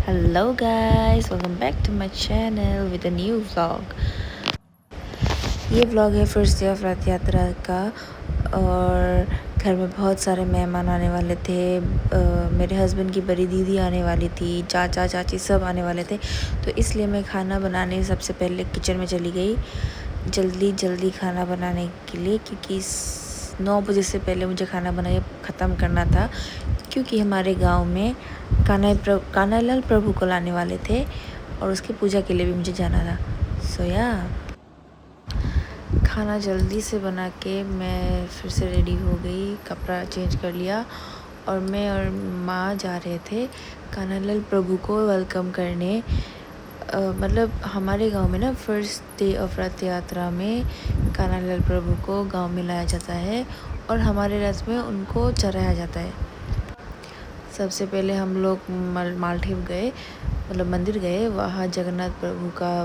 Hello guys, welcome back to my channel with a new vlog. ये vlog है first day of रथ यात्रा का। और घर में बहुत सारे मेहमान आने वाले थे। मेरे हस्बैंड की बड़ी दीदी आने वाली थी, चाचा चाची सब आने वाले थे। तो इसलिए मैं खाना बनाने सबसे पहले किचन में चली गई, जल्दी खाना बनाने के लिए, क्योंकि 9 बजे से पहले मुझे खाना बना के ख़त्म करना था, क्योंकि हमारे गांव में कान्हालाल प्रभु को लाने वाले थे और उसकी पूजा के लिए भी मुझे जाना था। सो खाना जल्दी से बना के मैं फिर से रेडी हो गई, कपड़ा चेंज कर लिया और मैं और माँ जा रहे थे कान्हालाल प्रभु को वेलकम करने। मतलब हमारे गांव में ना फर्स्ट डे ऑफ रथ यात्रा में कान्हालाल प्रभु को गांव में लाया जाता है और हमारे रथ में उनको चढ़ाया जाता है। सबसे पहले हम लोग मालठेव गए, मतलब मंदिर गए, वहाँ जगन्नाथ प्रभु का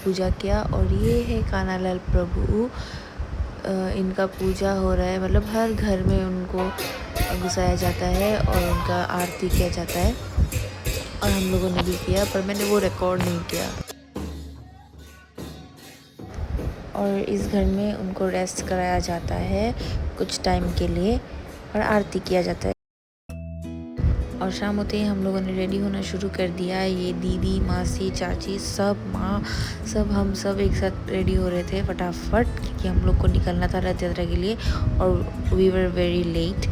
पूजा किया। और ये है कान्हालाल प्रभु, इनका पूजा हो रहा है, मतलब हर घर में उनको घुसाया जाता है और उनका आरती किया जाता है। और हम लोगों ने भी किया, पर मैंने वो रिकॉर्ड नहीं किया। और इस घर में उनको रेस्ट कराया जाता है कुछ टाइम के लिए और आरती किया जाता है। और शाम होते ही हम लोगों ने रेडी होना शुरू कर दिया। ये दीदी, मासी, चाची, सब माँ, सब हम सब एक साथ रेडी हो रहे थे फटाफट, क्योंकि हम लोग को निकलना था रथ यात्रा के लिए और वी वर वेरी लेट।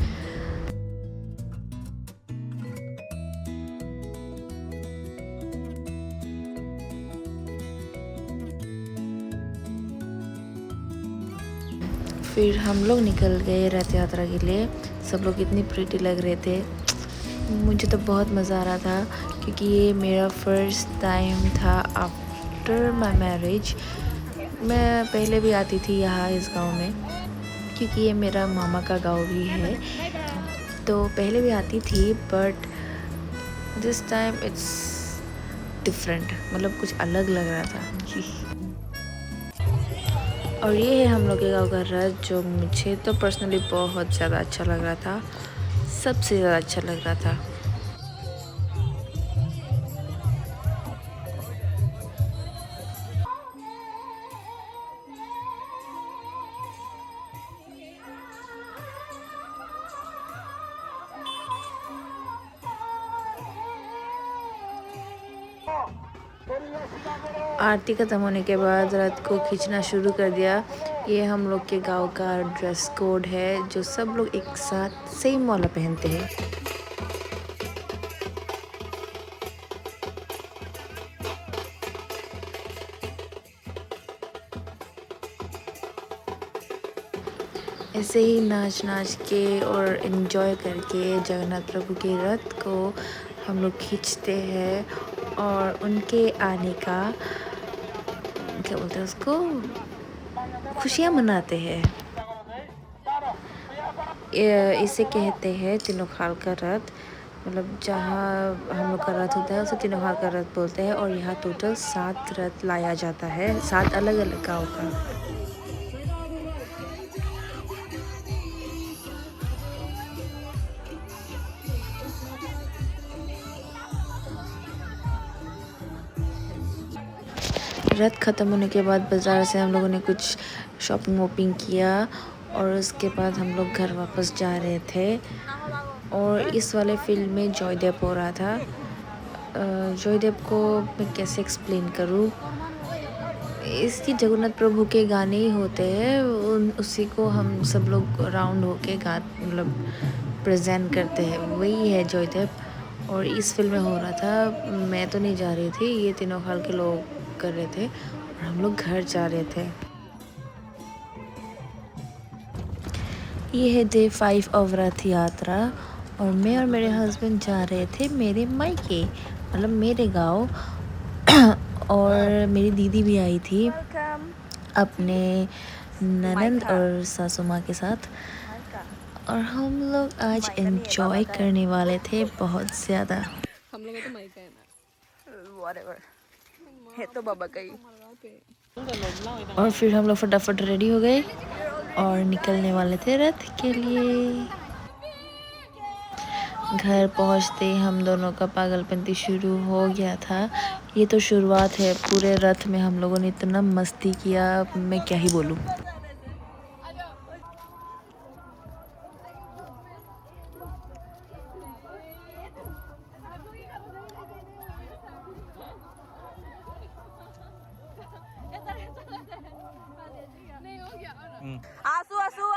फिर हम लोग निकल गए रथ यात्रा के लिए। सब लोग इतनी प्रीटी लग रहे थे, मुझे तो बहुत मज़ा आ रहा था, क्योंकि ये मेरा फर्स्ट टाइम था आफ्टर माई मैरिज। मैं पहले भी आती थी यहाँ इस गांव में, क्योंकि ये मेरा मामा का गांव भी है, तो पहले भी आती थी, but this time it's different, मतलब कुछ अलग लग रहा था। और ये है हम लोग के गांव का रथ, जो मुझे तो पर्सनली बहुत ज़्यादा अच्छा लग रहा था, सबसे ज़्यादा अच्छा लग रहा था। आरती ख़त्म होने के बाद रथ को खींचना शुरू कर दिया। ये हम लोग के गांव का ड्रेस कोड है, जो सब लोग एक साथ सेम वाला पहनते हैं। ऐसे ही नाच के और एंजॉय करके जगन्नाथ प्रभु के रथ को हम लोग खींचते हैं और उनके आने का, क्या बोलते हैं उसको, खुशियाँ मनाते हैं। इसे कहते हैं तीनों खाल का रथ, मतलब जहाँ हम लोग का रथ होता है उसे तीनों खाल का रथ बोलते हैं। और यहाँ टोटल 7 रथ लाया जाता है, 7 अलग अलग गाँव का। रथ ख़त्म होने के बाद बाज़ार से हम लोगों ने कुछ शॉपिंग वॉपिंग किया और उसके बाद हम लोग घर वापस जा रहे थे। और इस वाले फिल्म में जॉयदेव हो रहा था। जॉयदेव को मैं कैसे एक्सप्लेन करूँ, इसकी जगन्नाथ प्रभु के गाने ही होते हैं, उसी को हम सब लोग राउंड होके मतलब प्रेजेंट करते हैं, वही है जॉयदेव। और इस फिल्म में हो रहा था, मैं तो नहीं जा रही थी, ये तीनों खाल के लोग कर रहे थे और हम लोग घर जा रहे थे। ये है डे 5 ऑफ रथ यात्रा और मैं और मेरे हस्बैंड जा रहे थे मेरे मायके, मतलब मेरे गांव। और मेरी दीदी भी आई थी अपने ननंद और सासू माँ के साथ, और हम लोग आज एंजॉय करने वाले थे बहुत ज़्यादा। हम लोग तो माइका है ना, व्हाटएवर है तो बाबा का ही। और फिर हम लोग फटाफट रेडी हो गए और निकलने वाले थे रथ के लिए। घर पहुंचते ही हम दोनों का पागलपंती शुरू हो गया था। ये तो शुरुआत है, पूरे रथ में हम लोगों ने इतना मस्ती किया, मैं क्या ही बोलूँ। आंसू आंसू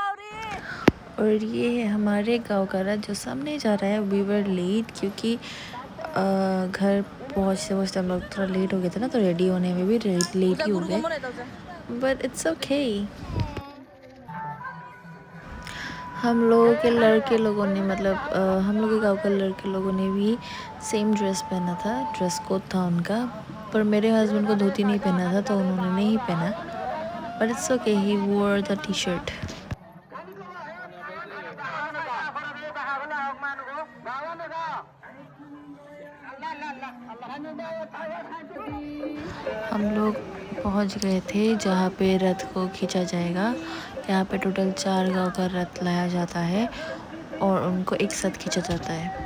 और ये है हमारे गांव का रथ जो सामने जा रहा है। वी वर लेट क्योंकि घर पहुँचते पहुँचते हम लोग थोड़ा लेट हो गए थे ना, तो रेडी होने में भी लेट ही हो गए, बट इट्स ओके। हम लोगों के लड़के लोगों ने मतलब हम लोग के गांव के लड़के लोगों ने भी सेम ड्रेस पहना था, ड्रेस कोड था उनका। पर मेरे हस्बैंड को धोती नहीं पहना था तो उन्होंने नहीं पहना, बट इट्स ओके, ही वोर द टी शर्ट। हम लोग पहुंच गए थे जहाँ पे रथ को खींचा जाएगा। यहाँ पे टोटल 4 गांव का रथ लाया जाता है और उनको एक साथ खींचा जाता है।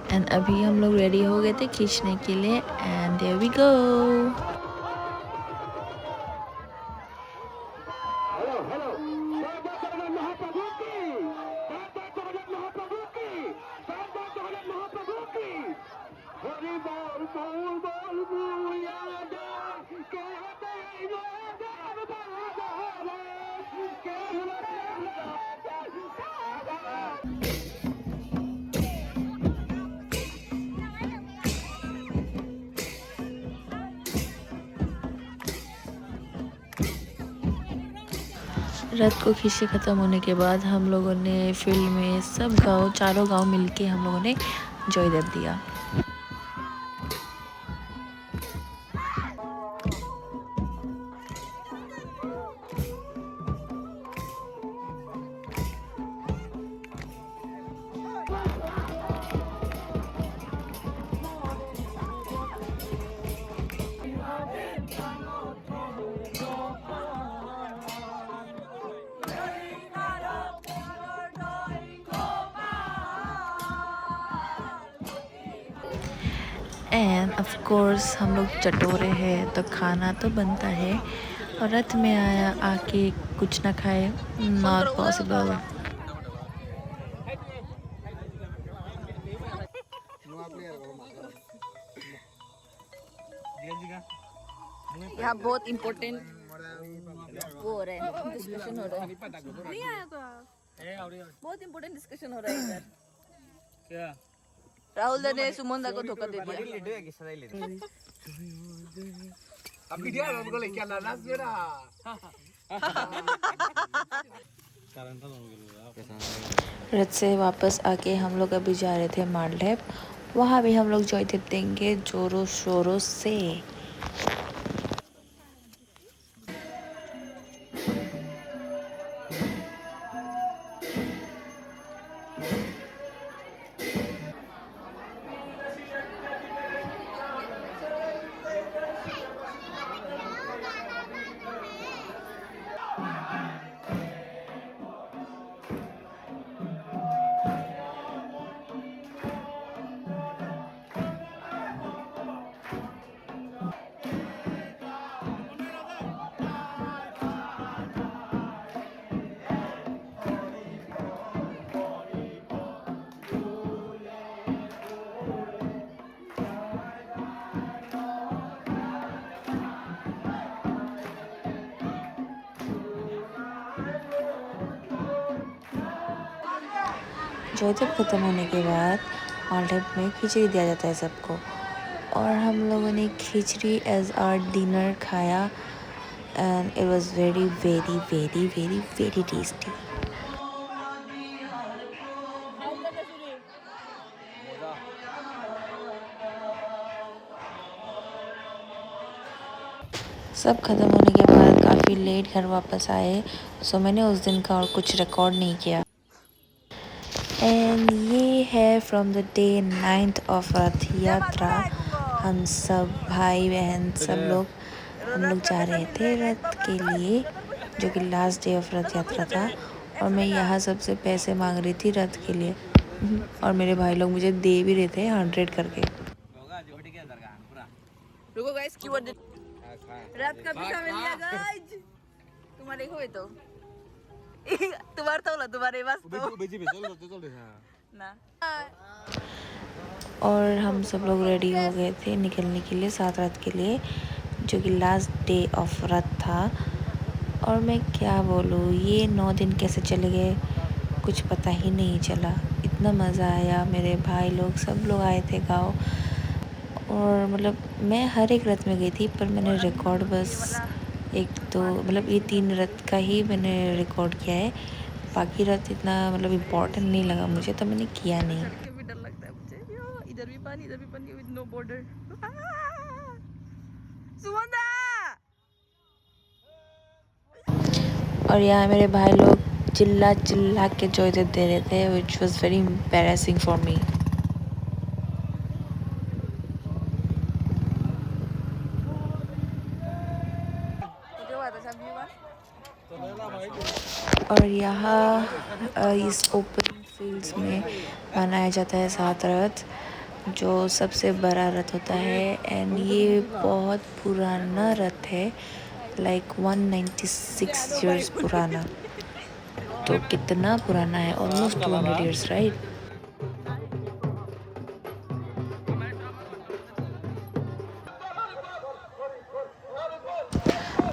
एंड अभी हम लोग रेडी हो गए थे खींचने के लिए, एंड देयर वी गो। रथ को खींचे ख़त्म होने के बाद हम लोगों ने फील्ड में सब गांव, चारों गांव मिलके हम लोगों ने जयदेव दिया। एंड ऑफ कोर्स हम लोग चटोरे हैं तो खाना तो बनता है, और रथ में आया आके कुछ ना खाए, नॉट पॉसिबल। यहाँ बहुत इम्पोर्टेंट वो हो रहा है, डिस्कशन हो रहा है। नहीं आया तो बहुत इम्पोर्टेंट डिस्कशन हो रहा है इधर। क्या राहुल दा ने सुमन दा को धोखा दे दिया। अभी दिया उनको लेके आना ना मेरा। रथ से वापस आके हम लोग अभी जा रहे थे मालदेव, वहाँ भी हम लोग जयदेव देंगे जोरों शोरों से। जयदेव ख़त्म होने के बाद मालदेव में खिचड़ी दिया जाता है सबको, और हम लोगों ने खिचड़ी एज आवर डिनर खाया। and it was very very very very very tasty. सब ख़त्म होने के बाद काफ़ी लेट घर वापस आए, सो मैंने उस दिन का और कुछ रिकॉर्ड नहीं किया। एंड ये है from the day 9th of रथ यात्रा। हम सब भाई बहन सब लोग हम लोग जा रहे थे रथ के लिए, जो कि लास्ट डे ऑफ रथ यात्रा था। और मैं यहाँ सबसे पैसे मांग रही थी रथ के लिए और मेरे भाई लोग मुझे दे भी रहे थे 100 करके। रुको गाइस, कीवर्ड रात का पैसा मिल गया गाइस। तुम्हारे हो तो तुम्हारे तो ला तुम्हारे पास तो ना। और हम सब लोग रेडी हो गए थे निकलने के लिए सात रथ के लिए, जो कि लास्ट डे ऑफ रथ था। और मैं क्या बोलूँ, ये 9 दिन कैसे चले गए कुछ पता ही नहीं चला। इतना मज़ा आया, मेरे भाई लोग सब लोग आए थे गाँव। और मतलब मैं हर एक रथ में गई थी, पर मैंने रिकॉर्ड बस एक तो मतलब ये 3 रथ का ही मैंने रिकॉर्ड किया है। बाकी रथ इतना मतलब इम्पोर्टेंट नहीं लगा मुझे, तो मैंने किया नहीं। भी डर लगता है मुझे, इधर भी पानी विद नो बॉर्डर। सुमंदा। और यहाँ मेरे भाई लोग चिल्ला चिल्ला के जो इधर दे रहे थे, which was very embarrassing for me. और यहाँ इस ओपन फील्ड्स में मनाया जाता है सात रथ, जो सबसे बड़ा रथ होता है। एंड ये बहुत पुराना रथ है, लाइक 196 ईयर्स पुराना। तो कितना पुराना है, almost 200 years, right.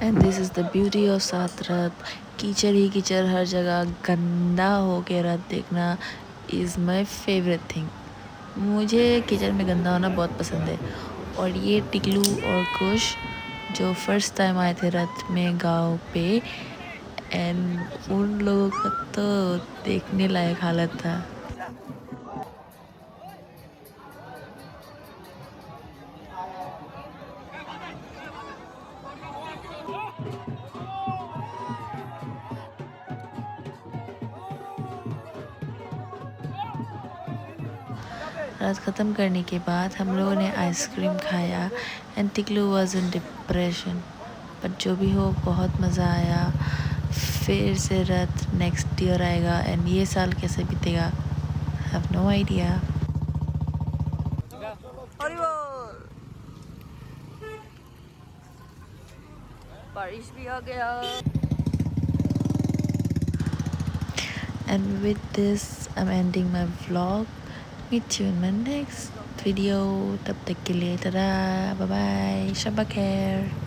And this is the beauty of सात रथ। कीचड़ ही कीचड़ हर जगह, गंदा हो के रथ देखना इज़ माई फेवरेट थिंग। मुझे कीचड़ में गंदा होना बहुत पसंद है। और ये टिकलू और कुश जो फर्स्ट टाइम आए थे रथ में गांव पे, एंड उन लोगों का तो देखने लायक हालत था। रात ख़त्म करने के बाद हम लोगों ने आइसक्रीम खाया and Tiklu was in depression. But जो भी हो बहुत मज़ा आया। फिर से रथ नेक्स्ट ईयर आएगा एंड ये साल कैसे बीतेगा, हैव नो आइडिया। बारिश भी आ गया। And with this, I'm ending my vlog. Meet you in my next video. तब तक के लिए tada, bye bye, Shabba khair.